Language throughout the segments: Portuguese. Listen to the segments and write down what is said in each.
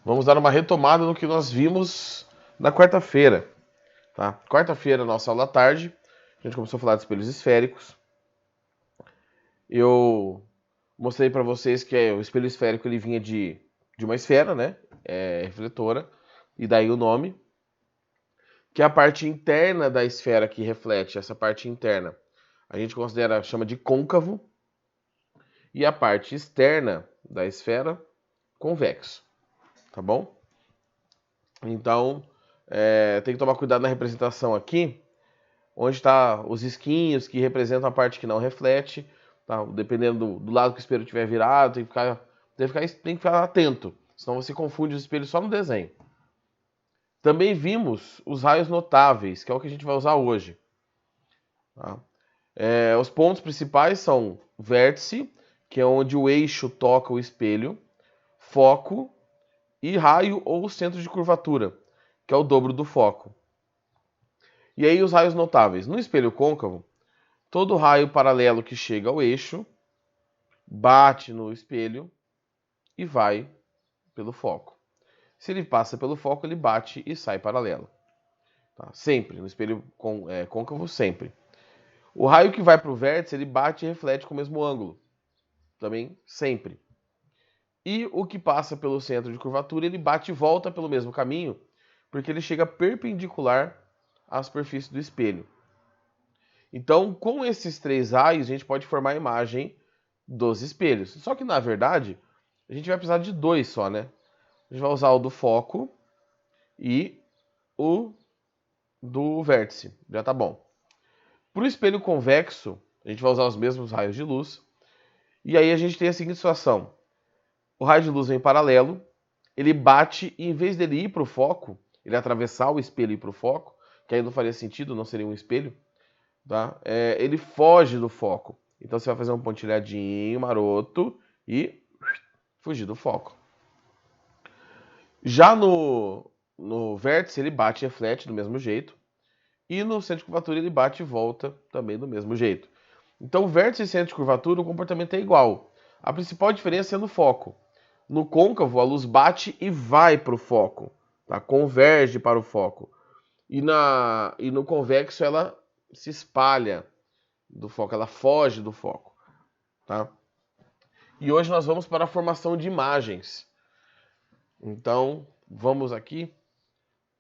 Vamos dar uma retomada no que nós vimos na quarta-feira. Tá? Quarta-feira, nossa aula à tarde, a gente começou a falar de espelhos esféricos. Eu mostrei para vocês que o espelho esférico ele vinha de uma esfera, né? Refletora, e daí o nome. Que é a parte interna da esfera que reflete, essa parte interna, a gente chama de côncavo, e a parte externa da esfera, convexo. Tá bom? Então, tem que tomar cuidado na representação aqui, onde está os risquinhos que representam a parte que não reflete. Tá? Dependendo do lado que o espelho estiver virado, tem que ficar atento, senão você confunde os espelhos só no desenho. Também vimos os raios notáveis, que é o que a gente vai usar hoje. Tá? Os pontos principais são vértice, que é onde o eixo toca o espelho, foco e raio ou centro de curvatura, que é o dobro do foco. E aí os raios notáveis. No espelho côncavo, todo raio paralelo que chega ao eixo bate no espelho e vai pelo foco. Se ele passa pelo foco, ele bate e sai paralelo. Tá? Sempre, no espelho côncavo, sempre. O raio que vai para o vértice, ele bate e reflete com o mesmo ângulo. Também, sempre. E o que passa pelo centro de curvatura, ele bate e volta pelo mesmo caminho, porque ele chega perpendicular à superfície do espelho. Então, com esses três raios, a gente pode formar a imagem dos espelhos. Só que, na verdade, a gente vai precisar de dois só, né? A gente vai usar o do foco e o do vértice. Já tá bom. Para o espelho convexo, a gente vai usar os mesmos raios de luz. E aí a gente tem a seguinte situação. O raio de luz vem paralelo, ele bate e em vez dele ir para o foco, ele atravessar o espelho e ir para o foco, que aí não faria sentido, não seria um espelho, tá? Ele foge do foco. Então você vai fazer um pontilhadinho maroto e fugir do foco. Já no vértice ele bate e reflete do mesmo jeito. E no centro de curvatura ele bate e volta também do mesmo jeito. Então vértice e centro de curvatura o comportamento é igual. A principal diferença é no foco. No côncavo, a luz bate e vai para o foco, tá? Converge para o foco. E no convexo, ela se espalha do foco, ela foge do foco. Tá? E hoje nós vamos para a formação de imagens. Então, vamos aqui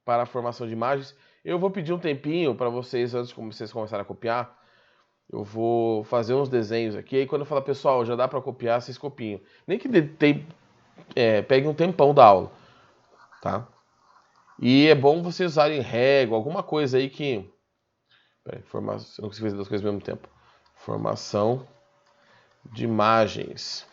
para a formação de imagens. Eu vou pedir um tempinho para vocês, antes de vocês começarem a copiar. Eu vou fazer uns desenhos aqui. Aí quando eu falar, pessoal, já dá para copiar, vocês copiam. Nem que pegue um tempão da aula, tá? E é bom vocês usarem régua, alguma coisa aí que... Peraí, eu não consigo fazer duas coisas ao mesmo tempo. Formação de imagens.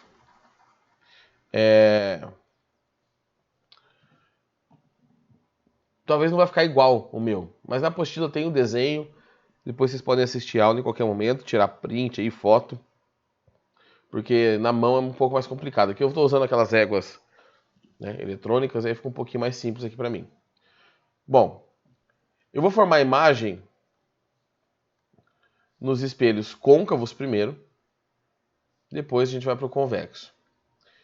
Talvez não vai ficar igual o meu, mas na apostila tem um desenho. Depois vocês podem assistir a aula em qualquer momento, tirar print aí, foto. Porque na mão é um pouco mais complicado. Aqui eu estou usando aquelas réguas, né, eletrônicas, aí fica um pouquinho mais simples aqui para mim. Bom, eu vou formar a imagem nos espelhos côncavos primeiro. Depois a gente vai para o convexo.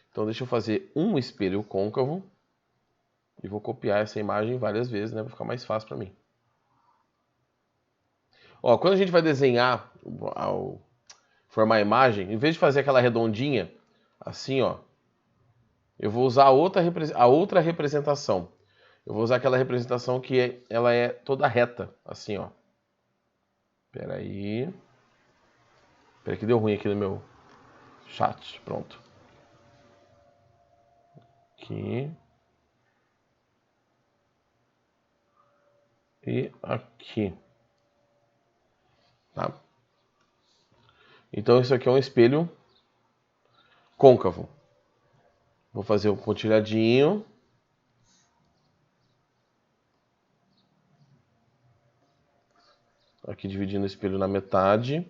Então deixa eu fazer um espelho côncavo. E vou copiar essa imagem várias vezes, né? Para ficar mais fácil para mim. Ó, quando a gente vai desenhar, ao formar a imagem, em vez de fazer aquela redondinha, assim, ó, eu vou usar a outra representação. Eu vou usar aquela representação que ela é toda reta, assim, ó. Peraí que deu ruim aqui no meu chat. Pronto. Aqui. E aqui. Tá? Então isso aqui é um espelho côncavo. Vou fazer um pontilhadinho. Aqui dividindo o espelho na metade.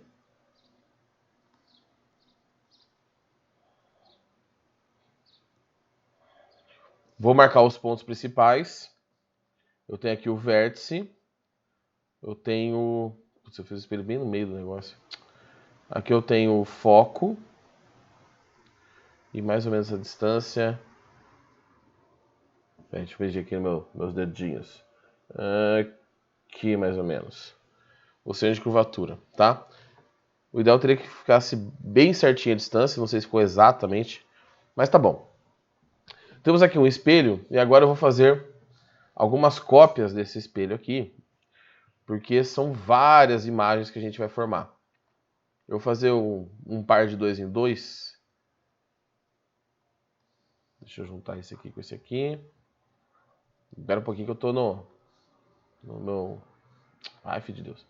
Vou marcar os pontos principais. Eu tenho aqui o vértice. Eu tenho... Putz, eu fiz o espelho bem no meio do negócio. Aqui eu tenho o foco. E mais ou menos a distância. Deixa eu medir aqui meus dedinhos. Aqui, mais ou menos. O centro de curvatura, tá? O ideal teria que ficasse bem certinho a distância, não sei se ficou exatamente, mas tá bom. Temos aqui um espelho e agora eu vou fazer algumas cópias desse espelho aqui, porque são várias imagens que a gente vai formar. Eu vou fazer um par de 2 em 2. Deixa eu juntar esse aqui com esse aqui. Espera um pouquinho que eu tô no meu... Ai, filho de Deus.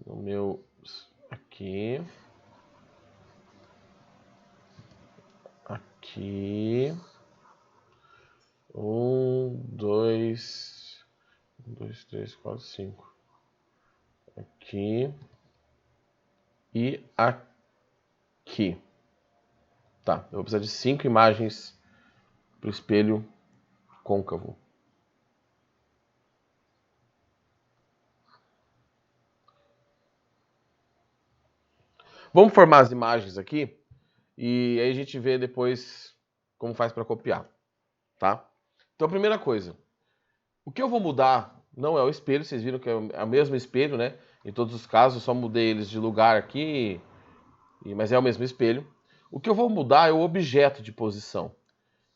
No meu... Aqui. Aqui. 1, 2... 1, 2, 3, 4, 5. Aqui. E aqui. Tá, eu vou precisar de 5 imagens para o espelho côncavo. Vamos formar as imagens aqui e aí a gente vê depois como faz para copiar, tá? Então, a primeira coisa, o que eu vou mudar não é o espelho, vocês viram que é o mesmo espelho, né? Em todos os casos, eu só mudei eles de lugar aqui, mas é o mesmo espelho. O que eu vou mudar é o objeto de posição.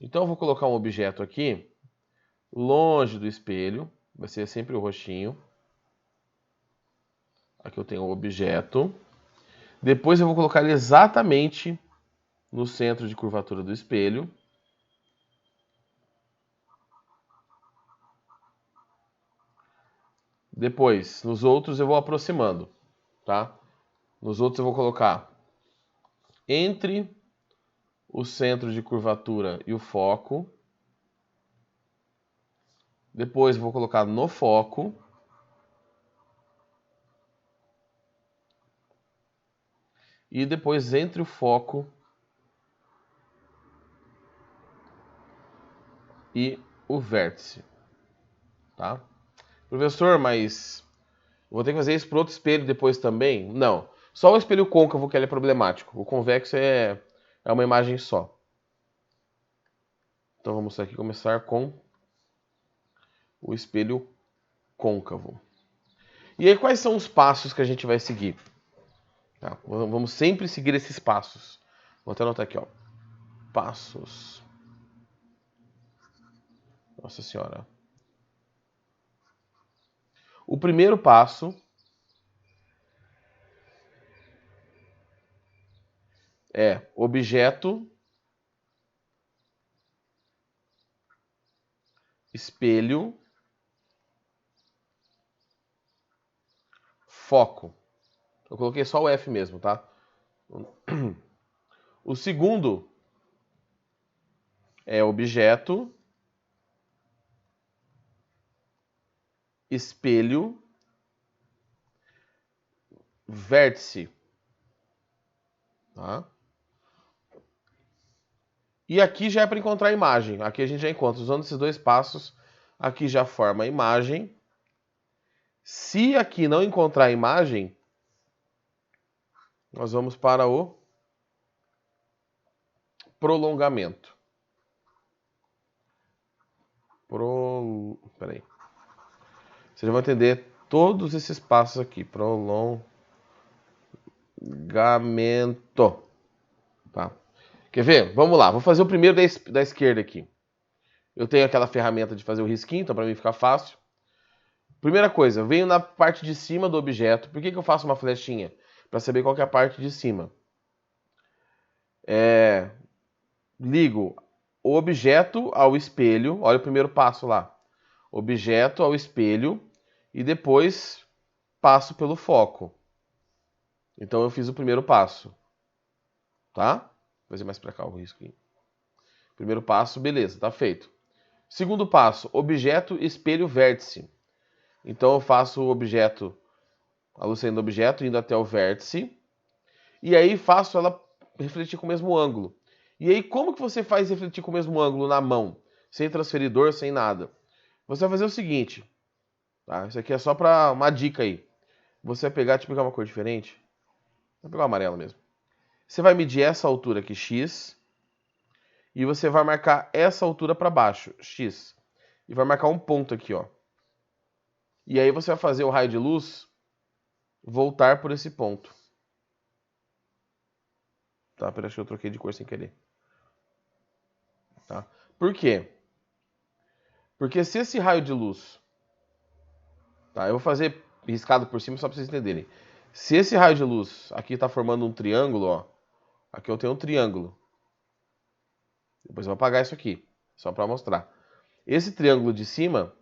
Então, eu vou colocar um objeto aqui, longe do espelho, vai ser sempre o roxinho. Aqui eu tenho o objeto. Depois eu vou colocar ele exatamente no centro de curvatura do espelho. Depois, nos outros eu vou aproximando, tá? Nos outros eu vou colocar entre o centro de curvatura e o foco. Depois eu vou colocar no foco. E depois entre o foco e o vértice, tá? Professor, mas vou ter que fazer isso para outro espelho depois também? Não. Só o espelho côncavo que ele é problemático. O convexo é uma imagem só. Então vamos aqui começar com o espelho côncavo. E aí quais são os passos que a gente vai seguir? Tá, vamos sempre seguir esses passos. Vou até anotar aqui, ó. Passos. Nossa Senhora. O primeiro passo é objeto, espelho, foco. Eu coloquei só o F mesmo, tá? O segundo é objeto, espelho, vértice. Tá? E aqui já é para encontrar a imagem. Aqui a gente já encontra. Usando esses dois passos, aqui já forma a imagem. Se aqui não encontrar a imagem, nós vamos para o prolongamento. Peraí. Vocês vão entender todos esses passos aqui. Prolongamento. Tá? Quer ver? Vamos lá. Vou fazer o primeiro da esquerda aqui. Eu tenho aquela ferramenta de fazer o risquinho, então para mim fica fácil. Primeira coisa, eu venho na parte de cima do objeto. Por que eu faço uma flechinha? Para saber qual que é a parte de cima. Ligo o objeto ao espelho. Olha o primeiro passo lá. Objeto ao espelho e depois passo pelo foco. Então eu fiz o primeiro passo. Tá? Vou fazer mais para cá o risco aqui. Primeiro passo, beleza, tá feito. Segundo passo, objeto, espelho, vértice. Então eu faço o objeto, a luz saindo do objeto, indo até o vértice. E aí faço ela refletir com o mesmo ângulo. E aí como que você faz refletir com o mesmo ângulo na mão? Sem transferidor, sem nada. Você vai fazer o seguinte. Tá? Isso aqui é só para uma dica aí. Você vai pegar, deixa eu pegar uma cor diferente. Vou pegar o amarelo mesmo. Você vai medir essa altura aqui, x. E você vai marcar essa altura para baixo, x. E vai marcar um ponto aqui, ó. E aí você vai fazer o raio de luz voltar por esse ponto. Tá? Peraí, acho que eu troquei de cor sem querer. Tá? Por quê? Porque se esse raio de luz... Tá? Eu vou fazer riscado por cima só para vocês entenderem. Se esse raio de luz aqui está formando um triângulo, ó. Aqui eu tenho um triângulo. Depois eu vou apagar isso aqui, só para mostrar. Esse triângulo de cima,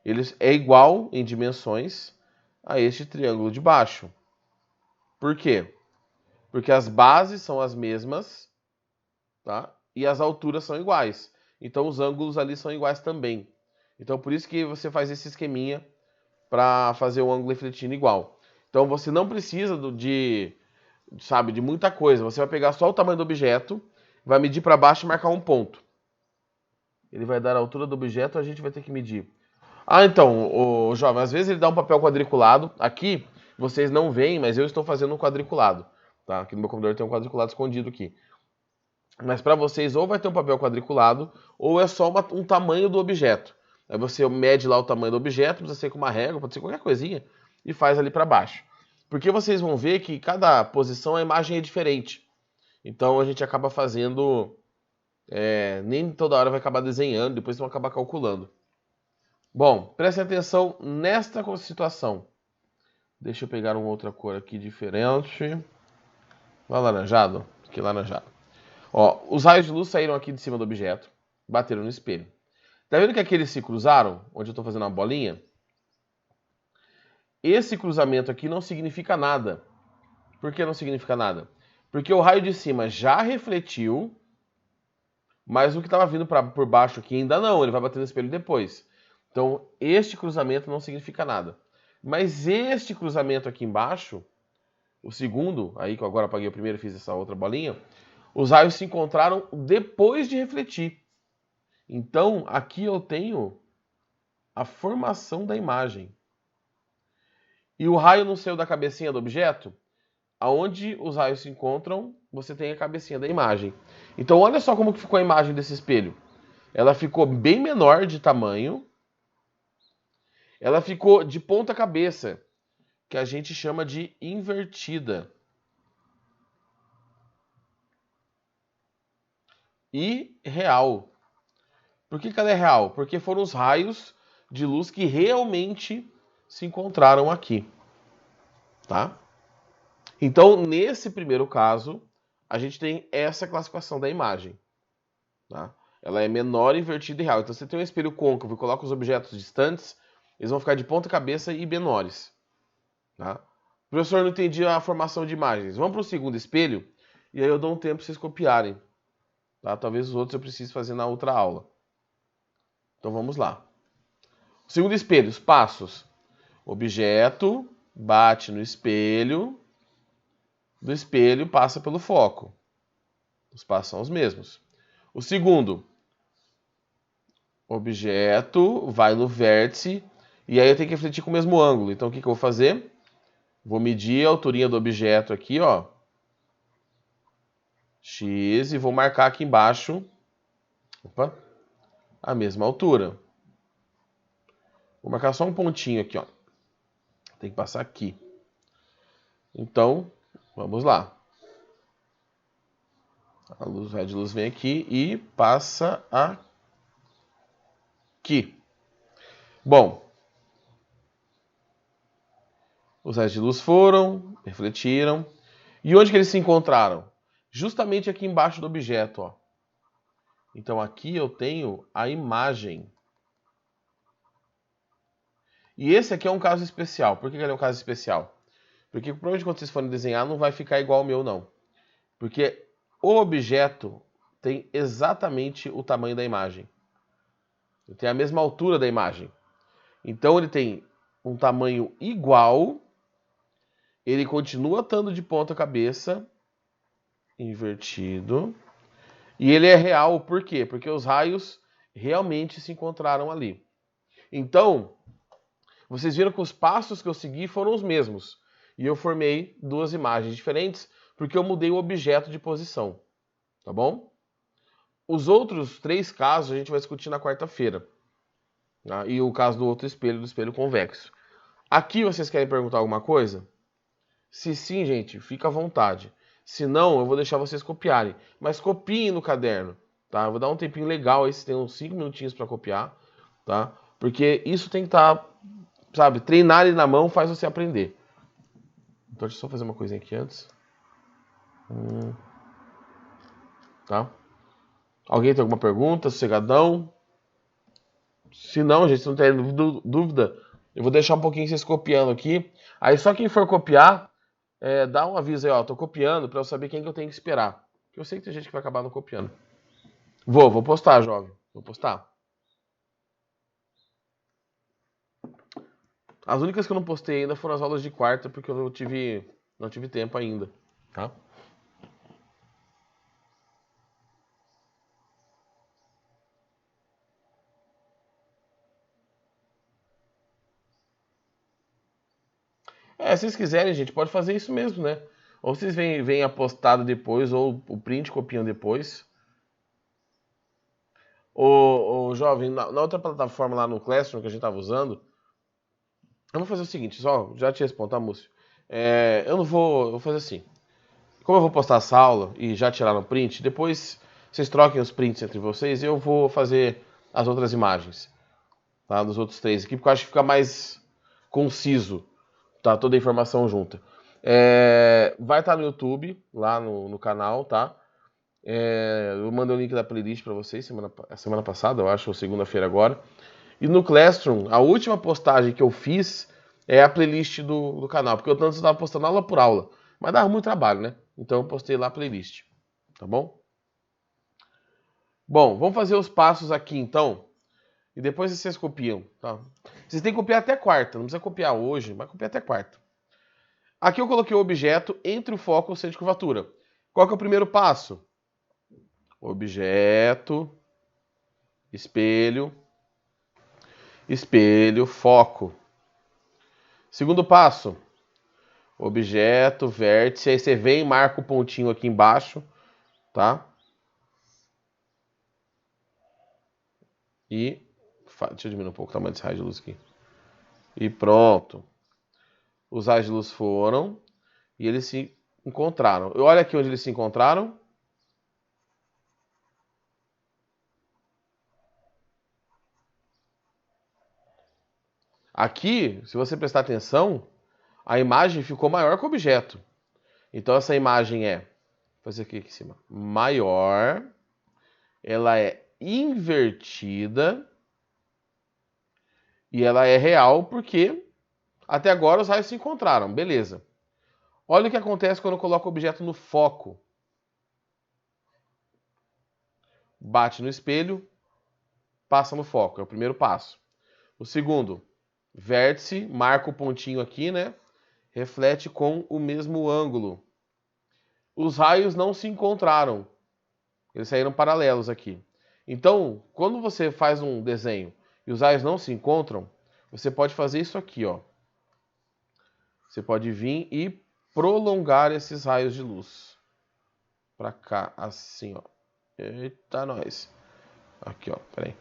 ele é igual em dimensões a este triângulo de baixo. Por quê? Porque as bases são as mesmas, tá? E as alturas são iguais. Então os ângulos ali são iguais também. Então por isso que você faz esse esqueminha para fazer o ângulo refletindo igual. Então você não precisa de muita coisa. Você vai pegar só o tamanho do objeto, vai medir para baixo e marcar um ponto. Ele vai dar a altura do objeto, a gente vai ter que medir. Ah, então, o jovem, às vezes ele dá um papel quadriculado. Aqui, vocês não veem, mas eu estou fazendo um quadriculado. Tá? Aqui no meu computador tem um quadriculado escondido aqui. Mas para vocês, ou vai ter um papel quadriculado, ou é só um tamanho do objeto. Aí você mede lá o tamanho do objeto, precisa ser com uma régua, pode ser qualquer coisinha, e faz ali para baixo. Porque vocês vão ver que cada posição a imagem é diferente. Então a gente acaba fazendo... nem toda hora vai acabar desenhando, depois vão acabar calculando. Bom, prestem atenção nesta situação. Deixa eu pegar uma outra cor aqui diferente. Alaranjado? Aqui, laranjado. Ó, os raios de luz saíram aqui de cima do objeto, bateram no espelho. Tá vendo que aqui eles se cruzaram? Onde eu estou fazendo uma bolinha? Esse cruzamento aqui não significa nada. Por que não significa nada? Porque o raio de cima já refletiu, mas o que estava vindo por baixo aqui ainda não, ele vai bater no espelho depois. Então, este cruzamento não significa nada. Mas este cruzamento aqui embaixo, o segundo, aí que eu agora apaguei o primeiro e fiz essa outra bolinha, os raios se encontraram depois de refletir. Então, aqui eu tenho a formação da imagem. E o raio não saiu da cabecinha do objeto? Aonde os raios se encontram, você tem a cabecinha da imagem. Então, olha só como que ficou a imagem desse espelho. Ela ficou bem menor de tamanho. Ela ficou de ponta cabeça, que a gente chama de invertida. E real. Por que ela é real? Porque foram os raios de luz que realmente se encontraram aqui. Tá? Então, nesse primeiro caso, a gente tem essa classificação da imagem. Tá? Ela é menor, invertida e real. Então, você tem um espelho côncavo e coloca os objetos distantes, eles vão ficar de ponta cabeça e menores. Tá? Professor, não entendi a formação de imagens. Vamos para o segundo espelho e aí eu dou um tempo para vocês copiarem. Tá? Talvez os outros eu precise fazer na outra aula. Então vamos lá. O segundo espelho, os passos. Objeto bate no espelho, do espelho passa pelo foco. Os passos são os mesmos. O segundo, objeto vai no vértice e aí eu tenho que refletir com o mesmo ângulo. Então o que eu vou fazer? Vou medir a alturinha do objeto aqui, ó. X, e vou marcar aqui embaixo, opa, a mesma altura. Vou marcar só um pontinho aqui, ó. Tem que passar aqui. Então, vamos lá. A luz, a de luz vem aqui e passa aqui. Bom, os raios de luz foram, refletiram. E onde que eles se encontraram? Justamente aqui embaixo do objeto, ó. Então aqui eu tenho a imagem. E esse aqui é um caso especial. Por que ele é um caso especial? Porque provavelmente quando vocês forem desenhar não vai ficar igual ao meu, não. Porque o objeto tem exatamente o tamanho da imagem. Ele tem a mesma altura da imagem. Então ele tem um tamanho igual. Ele continua estando de ponta cabeça, invertido. E ele é real, por quê? Porque os raios realmente se encontraram ali. Então, vocês viram que os passos que eu segui foram os mesmos. E eu formei duas imagens diferentes, porque eu mudei o objeto de posição. Tá bom? Os outros 3 casos a gente vai discutir na quarta-feira. Tá? E o caso do outro espelho, do espelho convexo. Aqui vocês querem perguntar alguma coisa? Se sim, gente, fica à vontade. Se não, eu vou deixar vocês copiarem. Mas copiem no caderno, tá? Eu vou dar um tempinho legal aí, se tem uns 5 minutinhos para copiar, tá? Porque isso tem que estar, sabe, treinar ele na mão faz você aprender. Então deixa eu só fazer uma coisinha aqui antes. Tá? Alguém tem alguma pergunta? Sossegadão? Se não, gente, se não tem dúvida, eu vou deixar um pouquinho vocês copiando aqui. Aí só quem for copiar, dá um aviso aí, ó. Tô copiando pra eu saber quem que eu tenho que esperar. Porque eu sei que tem gente que vai acabar não copiando. Vou postar, jovem. Vou postar. As únicas que eu não postei ainda foram as aulas de quarta, porque eu não tive tempo ainda, tá? Se vocês quiserem, gente, pode fazer isso mesmo, né? Ou vocês vêm apostado depois, ou o print copiam depois. Ô, jovem, na outra plataforma lá no Classroom que a gente tava usando, eu vou fazer o seguinte, só, já te respondo, tá, Múcio? Eu vou fazer assim. Como eu vou postar essa aula e já tiraram o print, depois vocês troquem os prints entre vocês e eu vou fazer as outras imagens, tá? Dos outros 3 aqui, porque eu acho que fica mais conciso, tá? Toda a informação junta. Vai estar no YouTube, lá no canal, tá? Eu mandei o link da playlist para vocês semana passada, eu acho, ou segunda-feira agora. E no Classroom, a última postagem que eu fiz é a playlist do canal, porque eu tanto estava postando aula por aula, mas dava muito trabalho, né? Então eu postei lá a playlist, tá bom? Bom, vamos fazer os passos aqui então, e depois vocês copiam, tá? Vocês têm que copiar até quarta, não precisa copiar hoje, mas copiar até quarta. Aqui eu coloquei o objeto entre o foco e o centro de curvatura. Qual que é o primeiro passo? Objeto, espelho, espelho, foco. Segundo passo, objeto, vértice, aí você vem e marca o pontinho aqui embaixo, tá? E deixa eu diminuir um pouco o tamanho desse raio de luz aqui. E pronto. Os raios de luz foram e eles se encontraram. Olha aqui onde eles se encontraram. Aqui, se você prestar atenção, a imagem ficou maior que o objeto. Então essa imagem vou fazer aqui em cima, maior, ela é invertida e ela é real porque até agora os raios se encontraram, beleza. Olha o que acontece quando eu coloco o objeto no foco. Bate no espelho, passa no foco, é o primeiro passo. O segundo, vértice, marca o pontinho aqui, né? Reflete com o mesmo ângulo. Os raios não se encontraram. Eles saíram paralelos aqui. Então, quando você faz um desenho e os raios não se encontram, você pode fazer isso aqui, ó. Você pode vir e prolongar esses raios de luz. Pra cá, assim, ó. Eita, nós. Aqui, ó, peraí.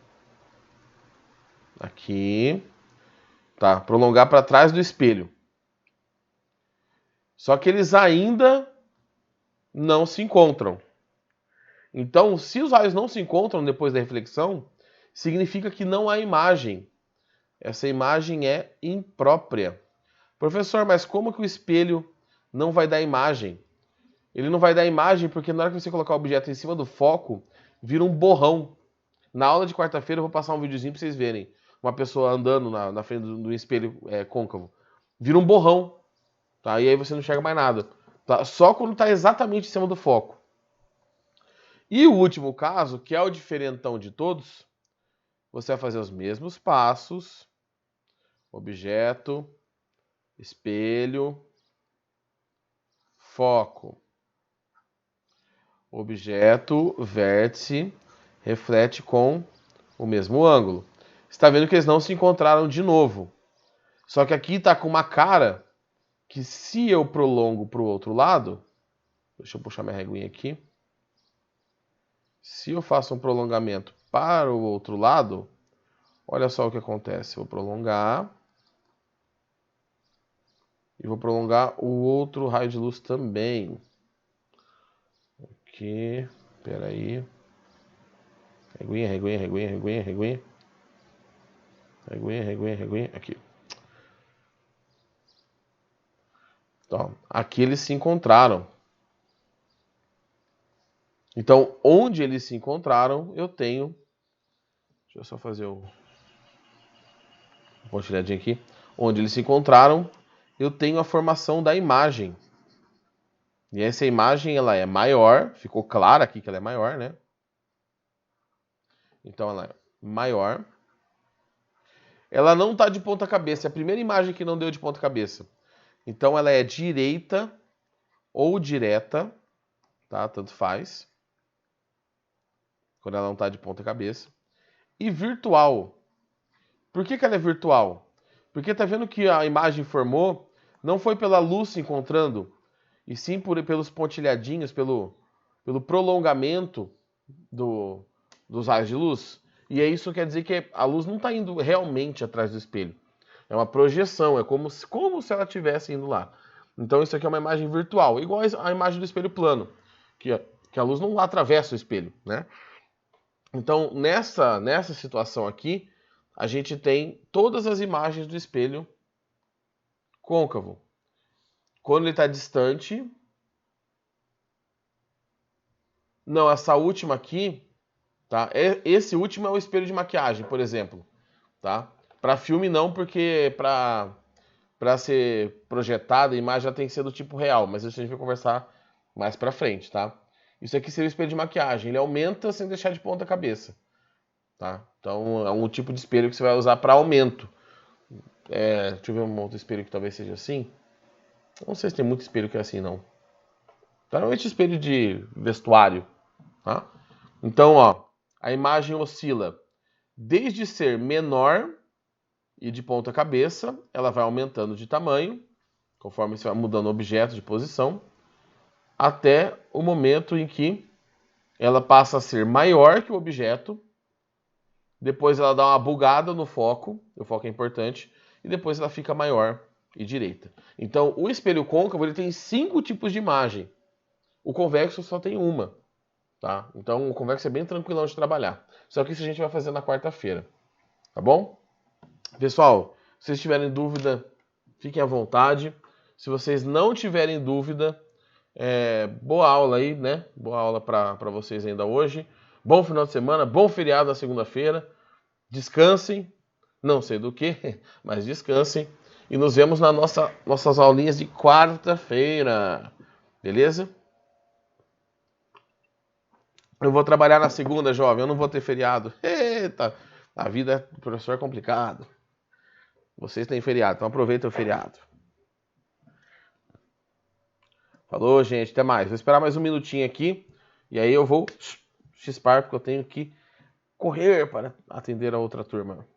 Aqui. Tá, prolongar para trás do espelho. Só que eles ainda não se encontram. Então, se os raios não se encontram depois da reflexão, significa que não há imagem. Essa imagem é imprópria. Professor, mas como que o espelho não vai dar imagem? Ele não vai dar imagem porque na hora que você colocar o objeto em cima do foco, vira um borrão. Na aula de quarta-feira eu vou passar um videozinho para vocês verem. Uma pessoa andando na frente do espelho côncavo. Vira um borrão. Tá? E aí você não enxerga mais nada. Tá? Só quando está exatamente em cima do foco. E o último caso, que é o diferentão de todos, você vai fazer os mesmos passos. Objeto, espelho, foco. Objeto, vértice, reflete com o mesmo ângulo. Você está vendo que eles não se encontraram de novo. Só que aqui está com uma cara que se eu prolongo para o outro lado, deixa eu puxar minha reguinha aqui. Se eu faço um prolongamento para o outro lado, olha só o que acontece. Vou prolongar. E vou prolongar o outro raio de luz também. Aqui. Espera aí. Reguinha, reguinha, reguinha, reguinha, reguinha. Reguinha, reguinha, reguinha. Aqui. Então, aqui eles se encontraram. Então, onde eles se encontraram, eu tenho... Deixa eu só fazer uma pontilhadinha aqui. Onde eles se encontraram, eu tenho a formação da imagem. E essa imagem, ela é maior. Ficou claro aqui que ela é maior, né? Então, ela é maior. Ela não está de ponta cabeça. É a primeira imagem que não deu de ponta cabeça. Então, ela é direita ou direta, tá? Tanto faz. Quando ela não está de ponta cabeça. E virtual. Por que ela é virtual? Porque tá vendo que a imagem formou, não foi pela luz se encontrando, e sim pelos pontilhadinhos, pelo prolongamento dos raios de luz. E isso quer dizer que a luz não está indo realmente atrás do espelho. É uma projeção, é como se ela estivesse indo lá. Então isso aqui é uma imagem virtual, igual a imagem do espelho plano, que a luz não atravessa o espelho, né? Então nessa situação aqui, a gente tem todas as imagens do espelho côncavo. Quando ele está distante... Não, essa última aqui, tá? Esse último é o espelho de maquiagem, por exemplo, tá? Para filme não, porque para ser projetada a imagem já tem que ser do tipo real, mas isso a gente vai conversar mais para frente, tá? Isso aqui seria o espelho de maquiagem, ele aumenta sem deixar de ponta cabeça, tá? Então é um tipo de espelho que você vai usar para aumento. Deixa eu ver um outro espelho que talvez seja assim. Não sei se tem muito espelho que é assim, não. Normalmente espelho de vestuário, tá? Então, ó, a imagem oscila desde ser menor e de ponta cabeça, ela vai aumentando de tamanho, conforme você vai mudando o objeto de posição, até o momento em que ela passa a ser maior que o objeto, depois ela dá uma bugada no foco, o foco é importante, e depois ela fica maior e direita. Então, o espelho côncavo ele tem 5 tipos de imagem. O convexo só tem uma, tá? Então, o convexo é bem tranquilão de trabalhar. Só que isso a gente vai fazer na quarta-feira, tá bom? Pessoal, se vocês tiverem dúvida, fiquem à vontade. Se vocês não tiverem dúvida, boa aula aí, né? Boa aula para vocês ainda hoje. Bom final de semana, bom feriado na segunda-feira. Descansem, não sei do que, mas descansem. E nos vemos nas nossas aulinhas de quarta-feira. Beleza? Eu vou trabalhar na segunda, jovem. Eu não vou ter feriado. Eita, a vida do professor é complicado. Vocês têm feriado, então aproveita o feriado. Falou, gente. Até mais. Vou esperar mais um minutinho aqui. E aí eu vou chispar, porque eu tenho que correr para atender a outra turma.